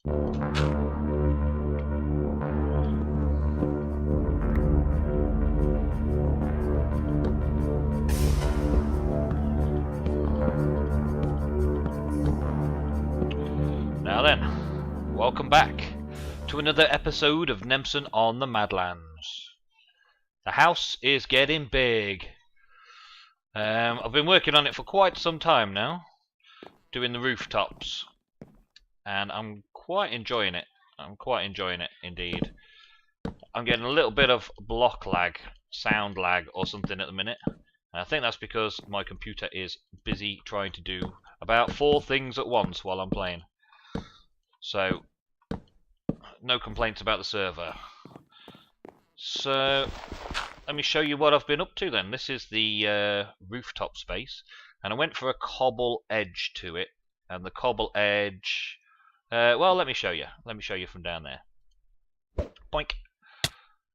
Now then, welcome back to another episode of Nemson on the Madlands. The house is getting big. I've been working on it for quite some time now, doing the rooftops, and I'm quite enjoying it. I'm quite enjoying it indeed. I'm getting a little bit of block lag, sound lag or something at the minute. And I think that's because my computer is busy trying to do about 4 things at once while I'm playing. So, no complaints about the server. So, let me show you what I've been up to then. This is the rooftop space, and I went for a cobble edge to it. And the cobble edge, well, let me show you. Let me show you from down there. Boink.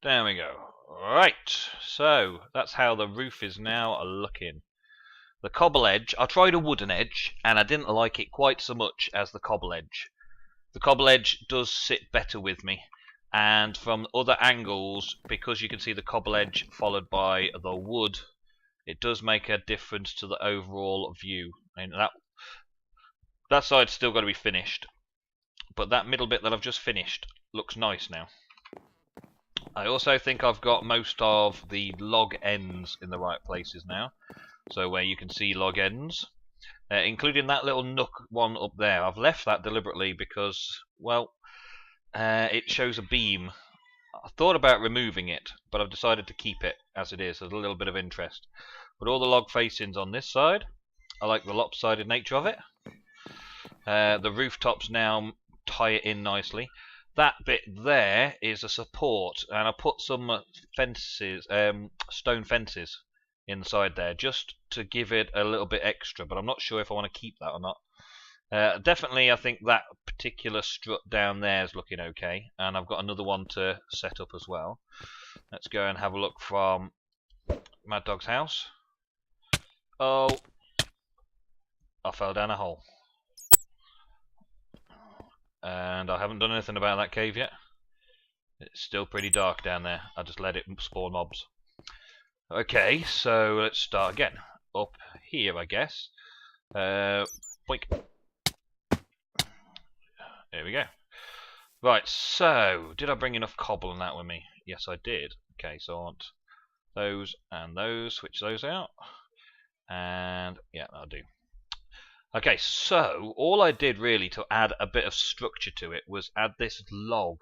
There we go. Right, so that's how the roof is now looking. The cobble edge, I tried a wooden edge, and I didn't like it quite so much as the cobble edge. The cobble edge does sit better with me, and from other angles, because you can see the cobble edge followed by the wood, it does make a difference to the overall view. And that side's still got to be finished, but that middle bit that I've just finished looks nice now. I also think I've got most of the log ends in the right places now, so where you can see log ends. Including that little nook one up there. I've left that deliberately because, well, it shows a beam. I thought about removing it, but I've decided to keep it as it is. There's a little bit of interest. But all the log facings on this side, I like the lopsided nature of it. The rooftops now tie it in nicely. That bit there is a support, and I put some fences, stone fences, inside there just to give it a little bit extra, but I'm not sure if I want to keep that or not. Definitely I think that particular strut down there is looking okay, and I've got another one to set up as well. Let's go and have a look from Mad Dog's house. Oh, I fell down a hole, and I haven't done anything about that cave yet. It's still pretty dark down there. I just let it spawn mobs. Okay, so let's start again. Up here, I guess. Boink. There we go. Right, so, did I bring enough cobble and that with me? Yes, I did. Okay, so I want those and those. Switch those out. And, yeah, that'll do. Okay, so, all I did really to add a bit of structure to it was add this log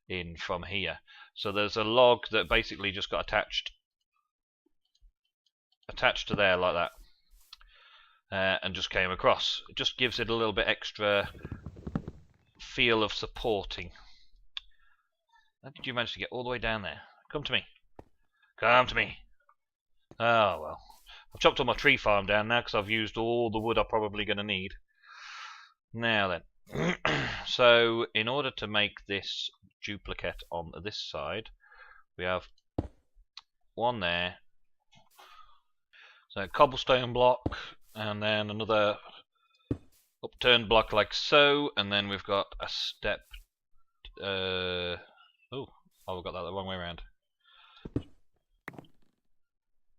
in from here. So there's a log that basically just got attached to there like that, and just came across. It just gives it a little bit extra feel of supporting. How did you manage to get all the way down there? Come to me. Come to me. Oh well. I've chopped all my tree farm down now because I've used all the wood I'm probably going to need. Now then. So in order to make this duplicate on this side, we have one there. So cobblestone block, and then another upturned block like so, and then we've got a step. Oh, I've got that the wrong way around.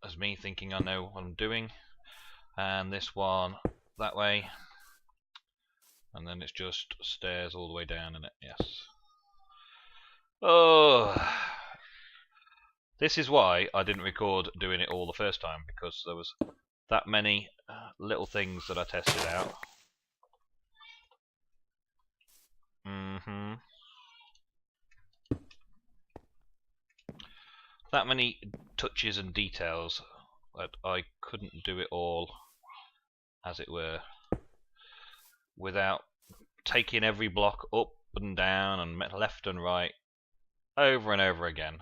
That's me thinking I know what I'm doing. And this one that way, and then it's just stairs all the way down in it. Yes. Oh. This is why I didn't record doing it all the first time, because there was that many little things that I tested out. That many touches and details that I couldn't do it all, as it were, without taking every block up and down and left and right over and over again.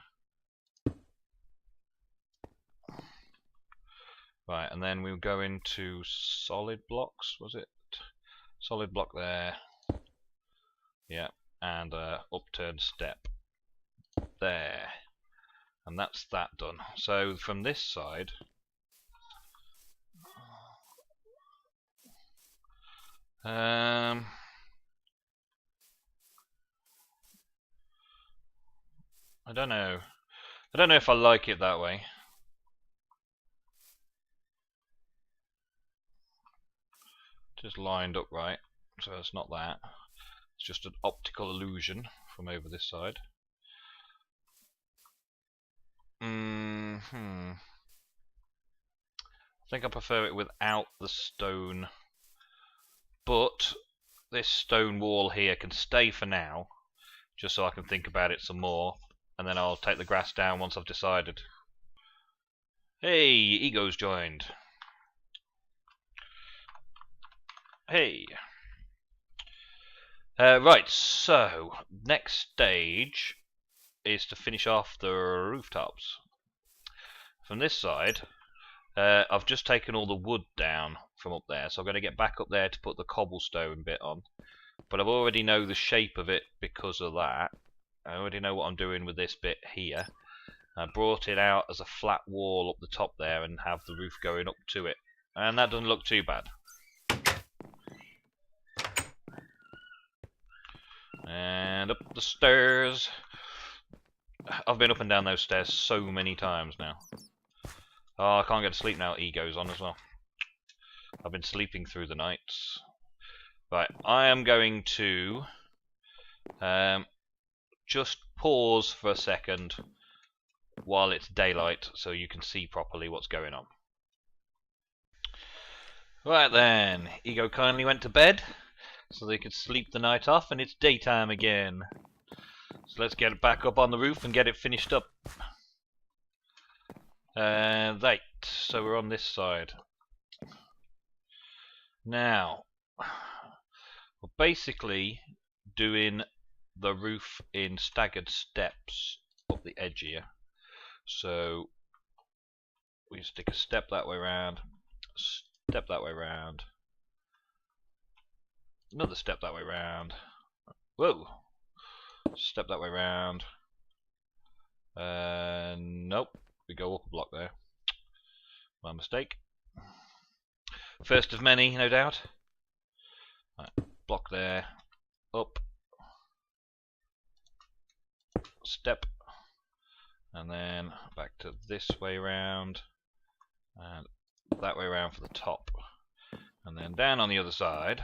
Right, and then we'll go into solid blocks, was it? Solid block there. Yeah, and upturned step there. And that's that done. So from this side, I don't know. I don't know if I like it that way. Just lined up right, so it's not that. It's just an optical illusion from over this side. I think I prefer it without the stone, but this stone wall here can stay for now, just so I can think about it some more, and then I'll take the grass down once I've decided. Hey, Ego's joined. Hey. Right, so next stage is to finish off the rooftops. From this side, I've just taken all the wood down from up there, so I'm going to get back up there to put the cobblestone bit on. But I already know the shape of it because of that. I already know what I'm doing with this bit here. I brought it out as a flat wall up the top there and have the roof going up to it. And that doesn't look too bad. And up the stairs. I've been up and down those stairs so many times now. Oh, I can't get to sleep now. Ego's on as well. I've been sleeping through the nights. Right, I am going to just pause for a second while it's daylight so you can see properly what's going on. Right then, Ego kindly went to bed so they could sleep the night off, and it's daytime again. So let's get it back up on the roof and get it finished up. Right, so we're on this side. Now, we're basically doing the roof in staggered steps up the edge here. So we stick a step that way around, step that way around, another step that way around. Whoa! Step that way around. Nope, we go up a block there. My mistake. First of many, no doubt. Right, block there, up, step, and then back to this way round, and that way around for the top, and then down on the other side.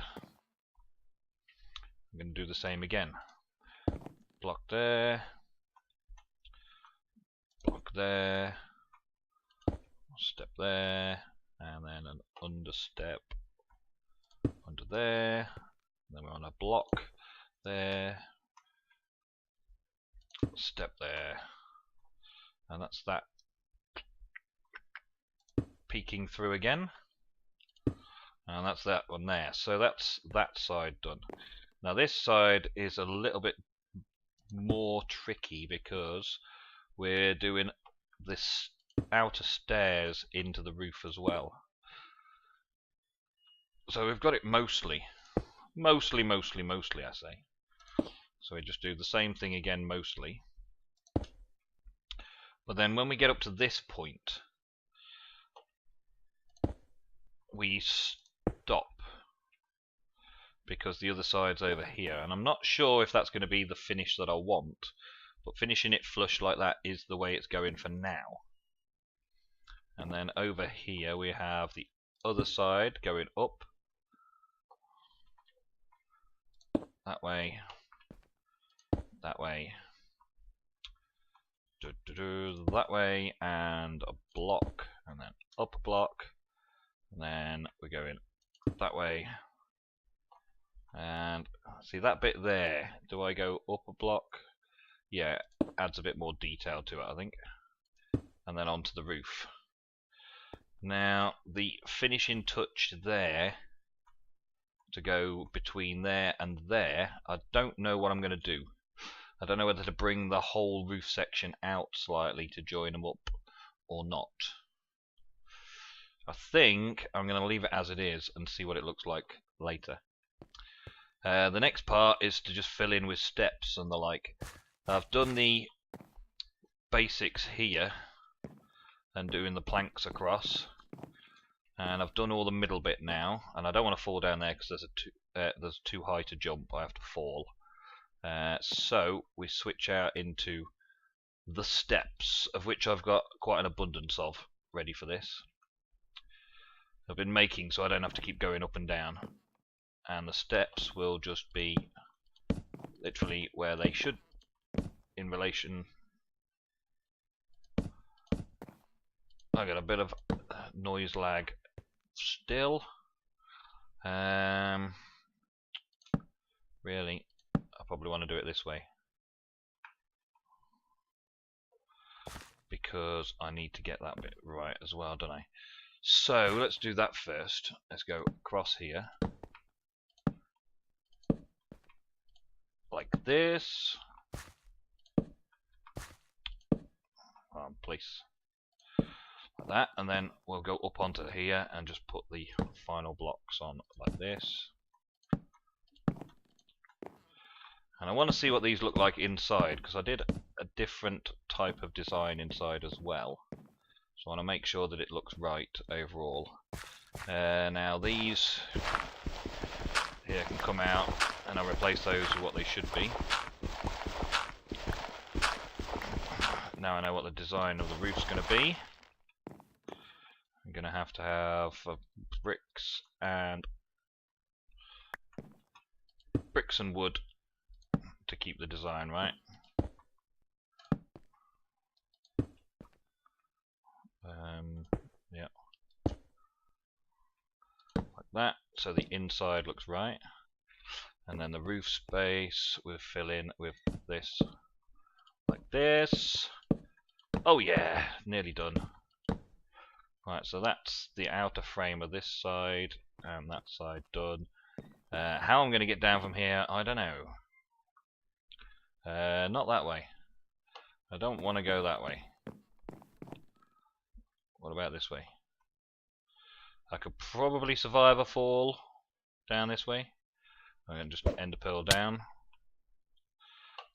I'm going to do the same again. Block there, block there, step there, and then an understep under there, and then we're on a block there, step there, and that's that peeking through again, and that's that one there. So that's that side done. Now this side is a little bit more tricky because we're doing this outer stairs into the roof as well. So we've got it mostly I say. So we just do the same thing again mostly. But then when we get up to this point, we stop because the other side's over here, and I'm not sure if that's going to be the finish that I want, but finishing it flush like that is the way it's going for now. And then over here we have the other side going up that way, that way, that way, and a block, and then up a block, and then we're going that way. And see that bit there, do I go up a block? Yeah, adds a bit more detail to it, I think. And then onto the roof. Now the finishing touch there to go between there and there, I don't know what I'm going to do. I don't know whether to bring the whole roof section out slightly to join them up or not. I think I'm going to leave it as it is and see what it looks like later. The next part is to just fill in with steps and the like. I've done the basics here and doing the planks across, and I've done all the middle bit now, and I don't want to fall down there because there's too high to jump. I have to fall. So we switch out into the steps, of which I've got quite an abundance of ready for this. I've been making so I don't have to keep going up and down, and the steps will just be literally where they should in relation. I got a bit of noise lag still. Really, I probably want to do it this way because I need to get that bit right as well, don't I? So let's do that first. Let's go across here like this. Place like that, and then we'll go up onto here and just put the final blocks on like this. And I want to see what these look like inside, because I did a different type of design inside as well. So I want to make sure that it looks right overall. Now these here can come out, and I'll replace those with what they should be. Now I know what the design of the roof's going to be. I'm going to have bricks and wood to keep the design right. Yeah, like that. So the inside looks right, and then the roof space we'll fill in with this, like this. Oh yeah, nearly done. Right, so that's the outer frame of this side, and that side done. How I'm going to get down from here, I don't know. Not that way. I don't want to go that way. What about this way? I could probably survive a fall down this way. I'm going to just ender pearl down.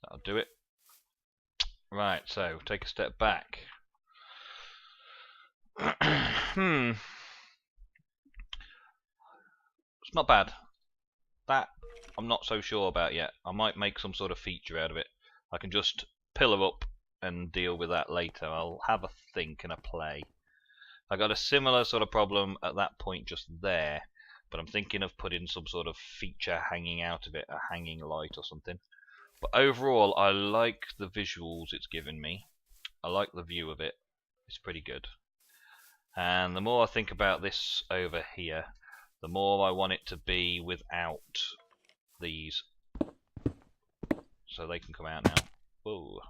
That'll do it. Right, so take a step back. It's not bad. That I'm not so sure about yet. I might make some sort of feature out of it. I can just pillar up and deal with that later. I'll have a think and a play. I got a similar sort of problem at that point just there, but I'm thinking of putting some sort of feature hanging out of it, a hanging light or something. But overall, I like the visuals it's given me. I like the view of it. It's pretty good. And the more I think about this over here, the more I want it to be without these. So they can come out now. Whoa.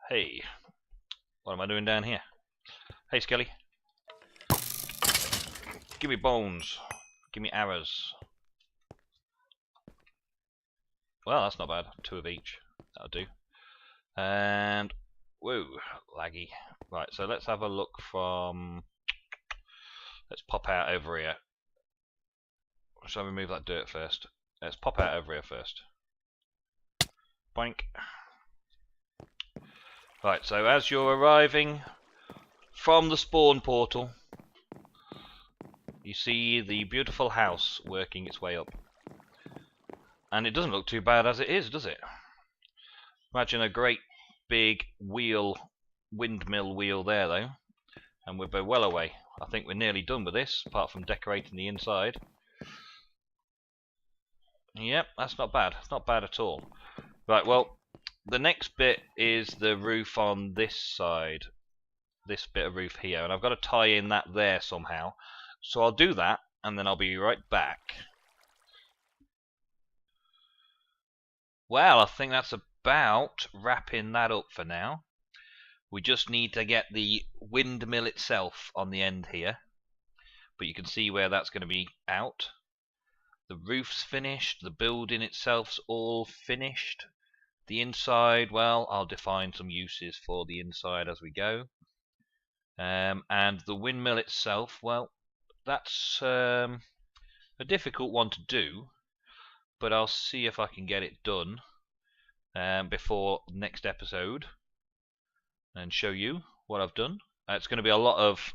Hey. What am I doing down here? Hey, Skelly. Give me bones. Give me arrows. Well, that's not bad. 2 of each. That'll do. And whoa, laggy. Right, so let's have a look from. Let's pop out over here. Shall I remove that dirt first? Let's pop out over here first. Boink. Right, so as you're arriving from the spawn portal, you see the beautiful house working its way up. And it doesn't look too bad as it is, does it? Imagine a great big windmill wheel there though, and we're well away. I think we're nearly done with this, apart from decorating the inside. Yep, that's not bad. It's not bad at all. Right, well, the next bit is the roof on this side. This bit of roof here, and I've got to tie in that there somehow. So I'll do that, and then I'll be right back. Well, I think that's about wrapping that up for now. We just need to get the windmill itself on the end here, but you can see where that's going to be out. The roof's finished, the building itself's all finished. The inside, well, I'll define some uses for the inside as we go. And the windmill itself, well, that's a difficult one to do, but I'll see if I can get it done before next episode and show you what I've done. It's going to be a lot of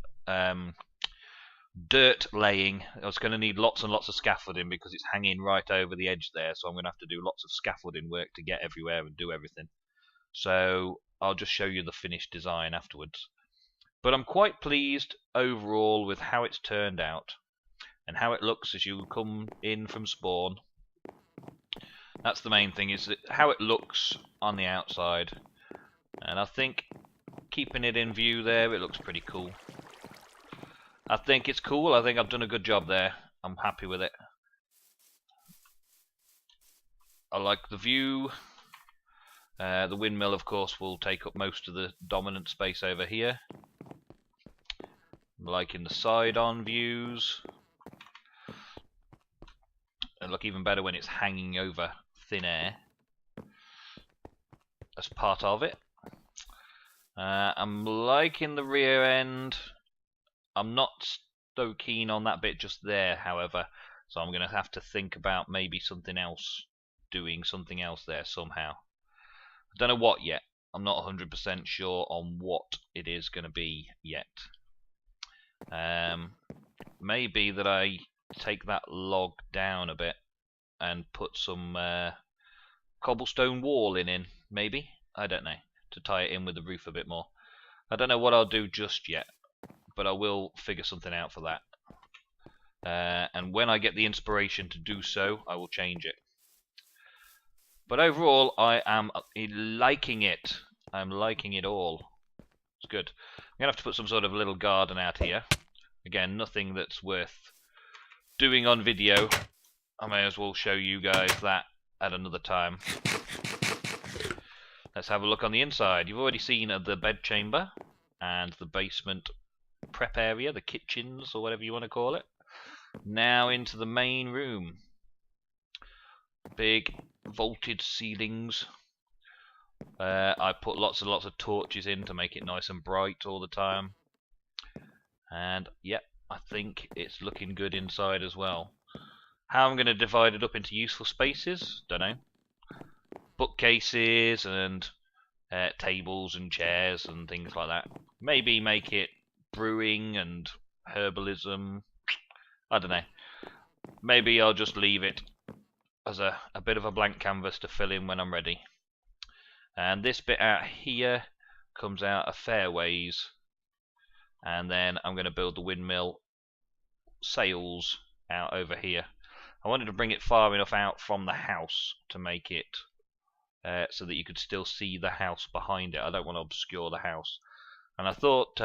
dirt laying. It's going to need lots and lots of scaffolding because it's hanging right over the edge there, so I'm going to have to do lots of scaffolding work to get everywhere and do everything. so I'll just show you the finished design afterwards. But I'm quite pleased overall with how it's turned out and how it looks as you come in from spawn. That's the main thing, is how it looks on the outside. And I think keeping it in view there, it looks pretty cool. I think it's cool. I think I've done a good job there. I'm happy with it. I like the view. The windmill, of course, will take up most of the dominant space over here. I'm liking the side-on views. They look even better when it's hanging over thin air as part of it. I'm liking the rear end. I'm not so keen on that bit just there, however, so I'm going to have to think about maybe something else, doing something else there somehow. I don't know what yet. I'm not 100% sure on what it is going to be yet. Maybe that I take that log down a bit and put some cobblestone wall in, maybe? I don't know, to tie it in with the roof a bit more. I don't know what I'll do just yet, but I will figure something out for that. And when I get the inspiration to do so, I will change it. But overall, I am liking it. I'm liking it all. It's good. I'm going to have to put some sort of little garden out here. Again, nothing that's worth doing on video. I may as well show you guys that at another time. Let's have a look on the inside. You've already seen the bed chamber and the basement prep area, the kitchens or whatever you want to call it. Now into the main room. Big vaulted ceilings. I put lots and lots of torches in to make it nice and bright all the time. And yep, I think it's looking good inside as well. How I'm going to divide it up into useful spaces, don't know. Bookcases and tables and chairs and things like that. Maybe make it brewing and herbalism. I don't know. Maybe I'll just leave it as a bit of a blank canvas to fill in when I'm ready. And this bit out here comes out a fair ways, and then I'm going to build the windmill sails out over here. I wanted to bring it far enough out from the house to make it so that you could still see the house behind it. I don't want to obscure the house. And I thought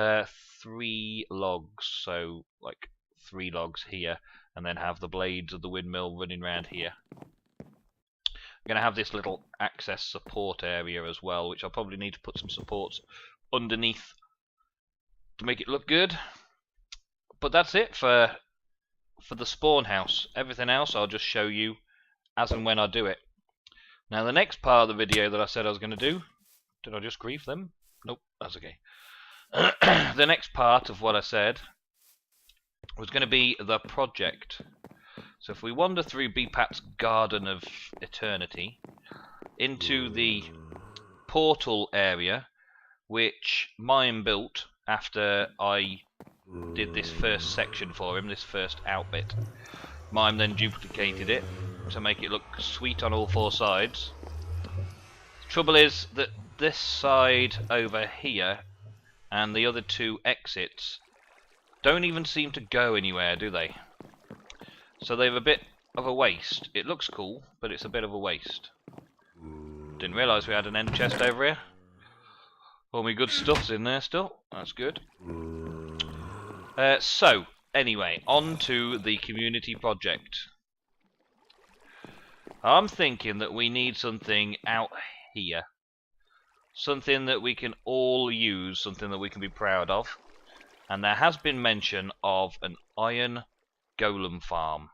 3 logs, so like 3 logs here, and then have the blades of the windmill running around here. I'm going to have this little access support area as well, which I'll probably need to put some supports underneath to make it look good. But that's it for the spawn house. Everything else I'll just show you as and when I do it. Now the next part of the video that I said I was going to do, did I just grief them? Nope, that's okay. The next part of what I said was going to be the project. So if we wander through BPAT's Garden of Eternity into the portal area, which Mime built after I did this first section for him, this first outbit. Mime then duplicated it to make it look sweet on all 4 sides. The trouble is that this side over here and the other 2 exits don't even seem to go anywhere, do they? So they're a bit of a waste. It looks cool, but it's a bit of a waste. Didn't realise we had an end chest over here. All my good stuff's in there still. That's good. So, anyway, on to the community project. I'm thinking that we need something out here. Something that we can all use, something that we can be proud of. And there has been mention of an iron golem farm.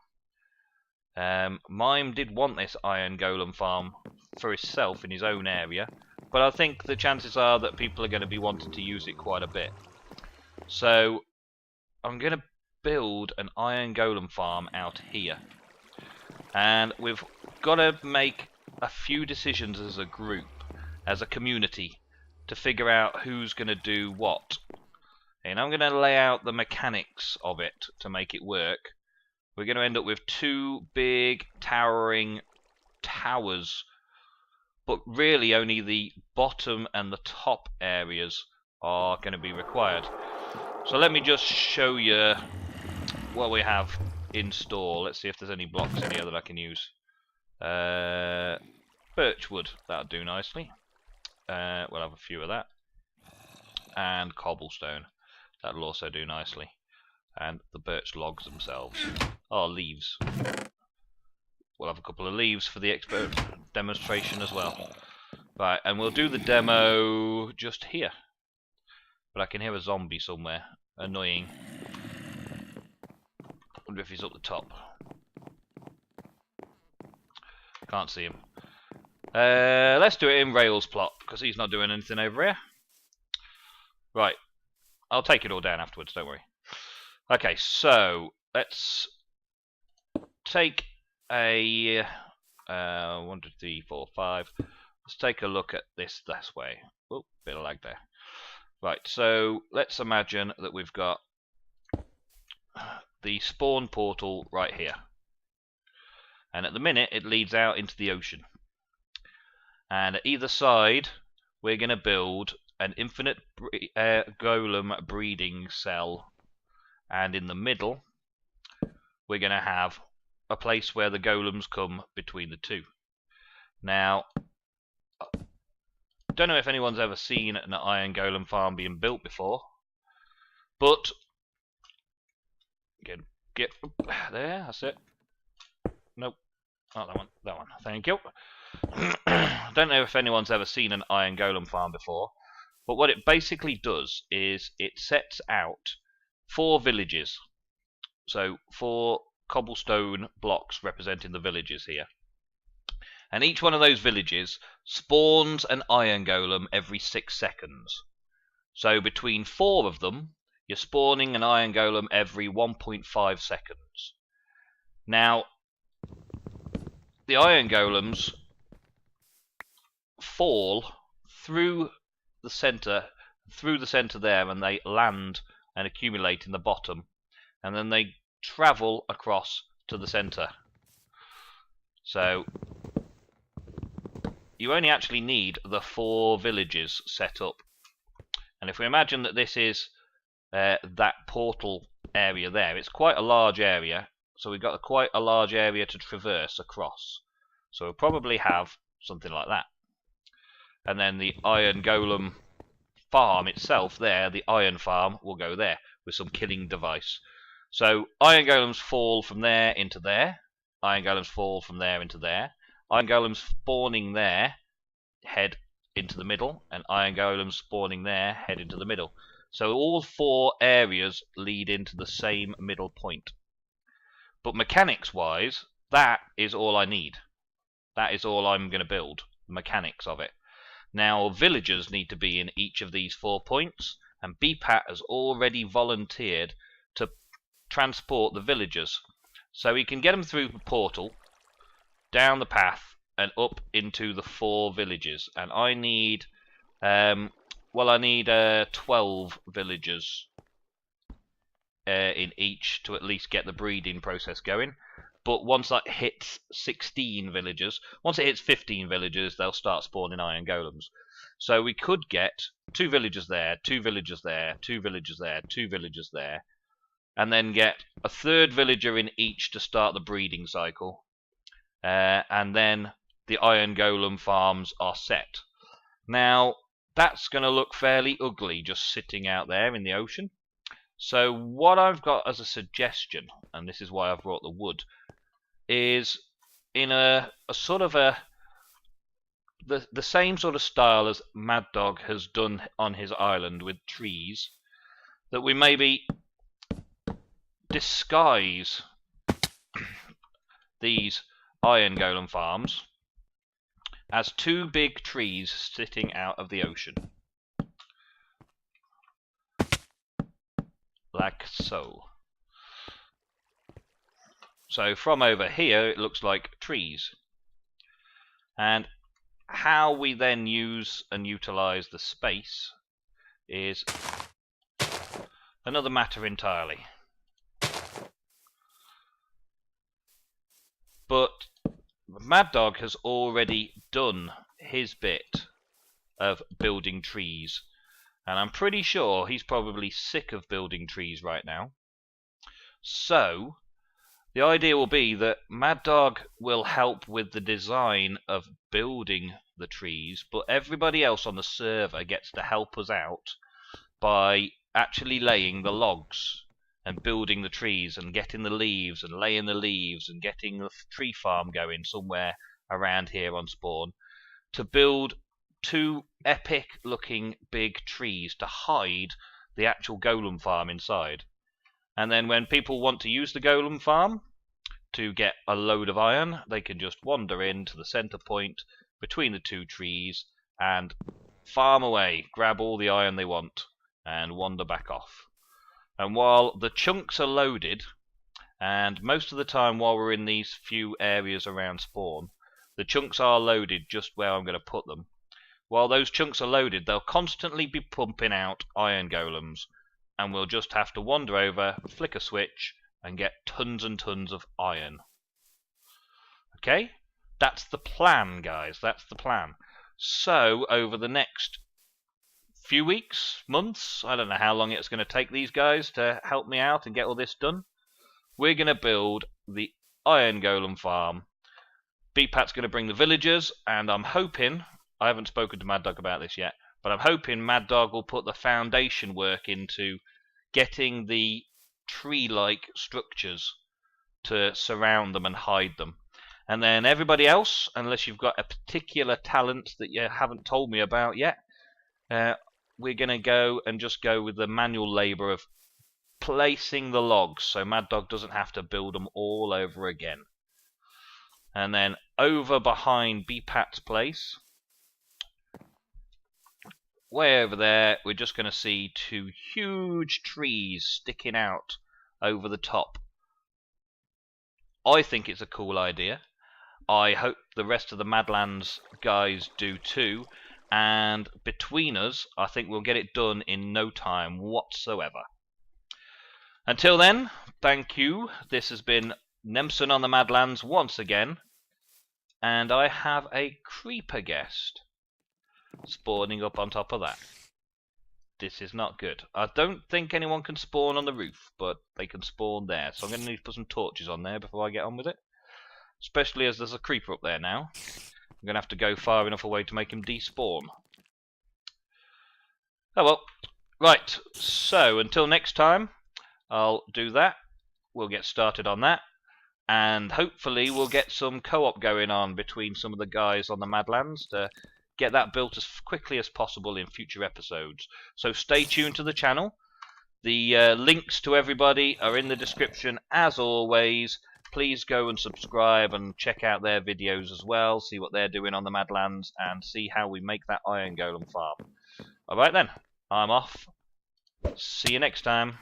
Mime did want this iron golem farm for himself in his own area, but I think the chances are that people are going to be wanting to use it quite a bit. So I'm going to build an iron golem farm out here, and we've got to make a few decisions as a group, as a community, to figure out who's going to do what. And I'm going to lay out the mechanics of it to make it work. We're going to end up with 2 big towering towers but really only the bottom and the top areas are going to be required. So let me just show you what we have in store. Let's see if there's any blocks in here that I can use. Birchwood, that'll do nicely. We'll have a few of that. And cobblestone, that'll also do nicely. And the birch logs themselves. Oh, leaves. We'll have a couple of leaves for the expert demonstration as well. Right, and we'll do the demo just here. But I can hear a zombie somewhere. Annoying. Wonder if he's up the top. Can't see him. Let's do it in Rails plot, because he's not doing anything over here. Right. I'll take it all down afterwards, don't worry. Okay, so let's take a 1, 2, 3, 4, 5. Let's take a look at this way. Oh, bit of lag there. Right, so let's imagine that we've got the spawn portal right here. And at the minute, it leads out into the ocean. And at either side, we're going to build an infinite golem breeding cell. And in the middle, we're going to have a place where the golems come between the two. Now, don't know if anyone's ever seen an iron golem farm being built before, but get there, that's it. Nope, not that one, that one, thank you. Don't know if anyone's ever seen an iron golem farm before, but what it basically does is it sets out 4 villages. So 4 cobblestone blocks representing the villages here. And each one of those villages spawns an iron golem every 6 seconds. So between 4 of them, you're spawning an iron golem every 1.5 seconds. Now, the iron golems fall through the center there, and they land and accumulate in the bottom, and then they travel across to the center. So you only actually need the 4 villages set up. And if we imagine that this is that portal area there, it's quite a large area, so we've got quite a large area to traverse across. So we'll probably have something like that. And then the iron golem farm itself there, the iron farm, will go there with some killing device. So iron golems fall from there into there, iron golems fall from there into there, iron golems spawning there head into the middle, and iron golems spawning there head into the middle. So all 4 areas lead into the same middle point. But mechanics wise, that is all I need. That is all I'm going to build, the mechanics of it. Now, villagers need to be in each of these 4 points, and BPAT has already volunteered to transport the villagers. So he can get them through the portal, down the path, and up into the 4 villages. And I need, I need 12 villagers in each to at least get the breeding process going. But once that hits 16 villagers, once it hits 15 villagers, they'll start spawning iron golems. So we could get 2 villagers there, 2 villagers there, 2 villagers there, 2 villagers there, and then get a 3rd villager in each to start the breeding cycle. And then the iron golem farms are set. Now, that's going to look fairly ugly just sitting out there in the ocean. So what I've got as a suggestion, and this is why I've brought the wood, is in a sort of the same sort of style as Mad Dog has done on his island with trees, that we maybe disguise these iron golem farms as 2 big trees sitting out of the ocean. Like so. So from over here it looks like trees. And how we then use and utilize the space is another matter entirely. But Mad Dog has already done his bit of building trees. And I'm pretty sure he's probably sick of building trees right now. So, the idea will be that Mad Dog will help with the design of building the trees, but everybody else on the server gets to help us out by actually laying the logs and building the trees and getting the leaves and laying the leaves and getting the tree farm going somewhere around here on spawn to build 2 epic looking big trees to hide the actual golem farm inside. And then when people want to use the golem farm to get a load of iron, they can just wander into the center point between the 2 trees and farm away, grab all the iron they want, and wander back off. And while the chunks are loaded, and most of the time while we're in these few areas around spawn, the chunks are loaded just where I'm going to put them. While those chunks are loaded, they'll constantly be pumping out iron golems, and we'll just have to wander over, flick a switch, and get tons and tons of iron. Okay? That's the plan, guys. That's the plan. So, over the next few weeks, months, I don't know how long it's going to take these guys to help me out and get all this done, we're going to build the iron golem farm. BPAT's going to bring the villagers, and I'm hoping, I haven't spoken to Mad Dog about this yet, but I'm hoping Mad Dog will put the foundation work into getting the tree-like structures to surround them and hide them. And then everybody else, unless you've got a particular talent that you haven't told me about yet, we're going to go with the manual labor of placing the logs so Mad Dog doesn't have to build them all over again. And then over behind BPAT's place, way over there, we're just going to see 2 huge trees sticking out over the top. I think it's a cool idea. I hope the rest of the Madlands guys do too. And between us, I think we'll get it done in no time whatsoever. Until then, thank you. This has been Nemson on the Madlands once again. And I have a creeper guest spawning up on top of that. This is not good. I don't think anyone can spawn on the roof, but they can spawn there. So I'm going to need to put some torches on there before I get on with it. Especially as there's a creeper up there now. I'm going to have to go far enough away to make him despawn. Oh well. Right, so until next time, I'll do that. We'll get started on that. And hopefully we'll get some co-op going on between some of the guys on the Madlands to get that built as quickly as possible in future episodes. So stay tuned to the channel. The links to everybody are in the description as always. Please go and subscribe and check out their videos as well. See what they're doing on the Madlands and see how we make that iron golem farm. Alright then, I'm off. See you next time.